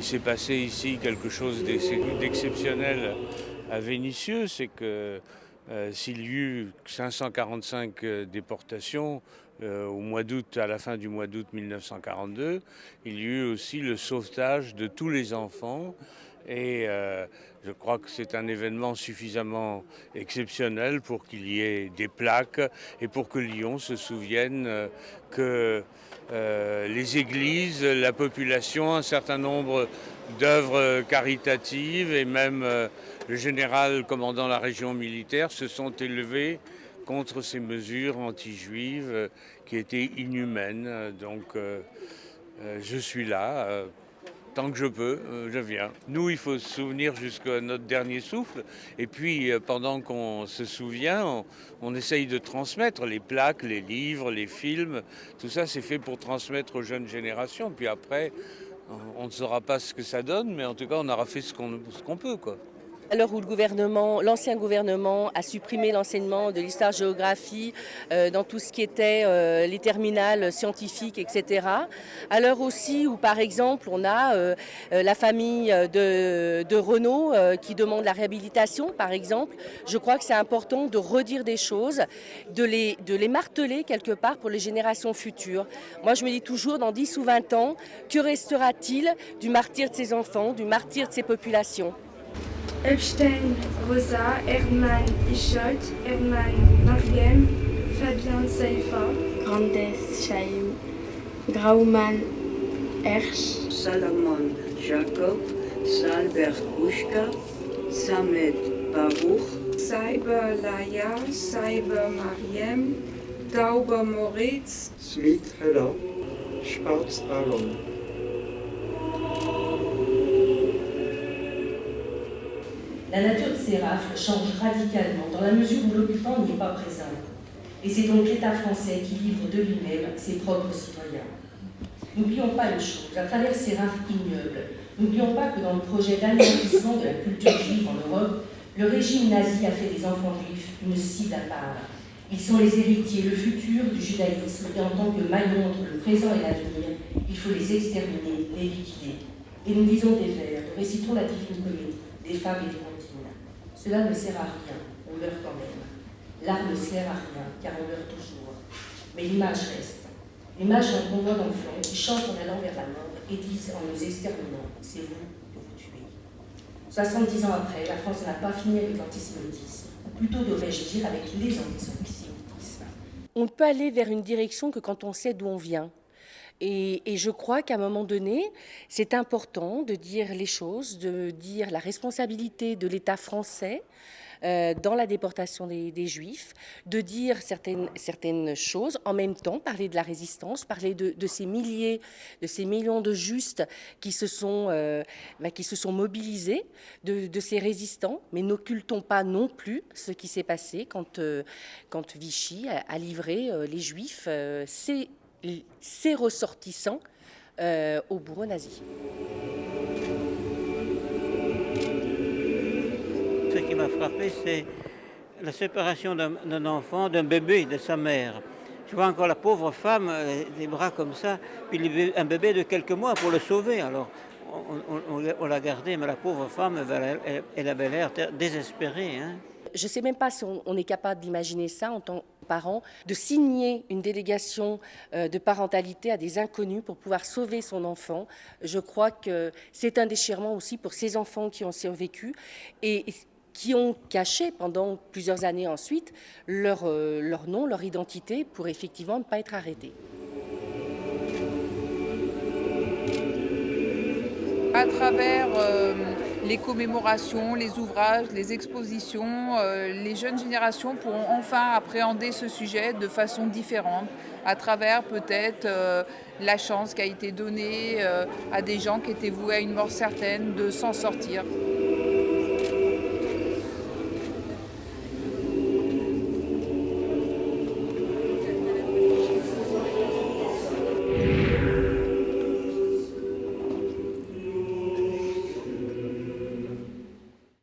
il s'est passé ici quelque chose d'exceptionnel à Vénissieux, c'est que s'il y eut 545 déportations au mois d'août, à la fin du mois d'août 1942, il y eut aussi le sauvetage de tous les enfants. Et je crois que c'est un événement suffisamment exceptionnel pour qu'il y ait des plaques et pour que Lyon se souvienne que les églises, la population, un certain nombre d'œuvres caritatives et même le général commandant la région militaire se sont élevés contre ces mesures anti-juives qui étaient inhumaines. Donc je suis là. Tant que je peux, je viens. Nous, il faut se souvenir jusqu'à notre dernier souffle. Et puis, pendant qu'on se souvient, on essaye de transmettre les plaques, les livres, les films. Tout ça, c'est fait pour transmettre aux jeunes générations. Puis après, on ne saura pas ce que ça donne, mais en tout cas, on aura fait ce qu'on peut, quoi. À l'heure où l'ancien gouvernement a supprimé l'enseignement de l'histoire-géographie dans tout ce qui était les terminales scientifiques, etc. À l'heure aussi où, par exemple, on a la famille de Renault qui demande la réhabilitation, par exemple, je crois que c'est important de redire des choses, de les marteler quelque part pour les générations futures. Moi, je me dis toujours, dans 10 ou 20 ans, que restera-t-il du martyre de ces enfants, du martyre de ces populations ? Epstein, Rosa, Erdmann, Ishot, Erdmann, Mariem, Fabien Saifa, Grandes, Chaim, Graumann, Hersch, Salomon, Jacob, Salbert Bushka, Samet Baruch, Saiber Laya, Saiber Mariem, Dauber Moritz, Smith Hella, Schwarz Aaron. La nature de ces rafles change radicalement dans la mesure où l'occupant n'y est pas présent. Et c'est donc l'État français qui livre de lui-même ses propres citoyens. N'oublions pas une chose, à travers ces rafles ignobles, n'oublions pas que dans le projet d'anéantissement de la culture juive en Europe, le régime nazi a fait des enfants juifs une cible à part. Ils sont les héritiers, le futur du judaïsme, et en tant que maillon entre le présent et l'avenir, il faut les exterminer, les liquider. Et nous disons des vers, nous récitons la divine comédie, des fables et des comptines. Cela ne sert à rien, on meurt quand même. L'art ne sert à rien, car on meurt toujours. Mais l'image reste. L'image d'un convoi d'enfants qui chantent en allant vers la mort et disent en nous exterminant, c'est vous que vous tuez. 70 ans après, la France n'a pas fini avec l'antisémitisme, ou plutôt devrais-je dire avec les antisémitismes. On ne peut aller vers une direction que quand on sait d'où on vient. Et je crois qu'à un moment donné, c'est important de dire les choses, de dire la responsabilité de l'État français dans la déportation des Juifs, de dire certaines choses, en même temps parler de la résistance, parler de ces milliers, de ces millions de justes qui se sont mobilisés, de ces résistants, mais n'occultons pas non plus ce qui s'est passé quand Vichy a livré les Juifs, ses ressortissants au bourreau nazi. Ce qui m'a frappé, c'est la séparation d'un enfant, d'un bébé, de sa mère. Je vois encore la pauvre femme, des bras comme ça, puis un bébé de quelques mois pour le sauver. Alors, on l'a gardé, mais la pauvre femme, elle avait l'air désespérée. Hein. Je ne sais même pas si on est capable d'imaginer ça en tant que parent, de signer une délégation de parentalité à des inconnus pour pouvoir sauver son enfant. Je crois que c'est un déchirement aussi pour ces enfants qui ont survécu et qui ont caché pendant plusieurs années ensuite leur nom, leur identité pour effectivement ne pas être arrêtés. À travers les commémorations, les ouvrages, les expositions, les jeunes générations pourront enfin appréhender ce sujet de façon différente, à travers peut-être la chance qui a été donnée à des gens qui étaient voués à une mort certaine de s'en sortir.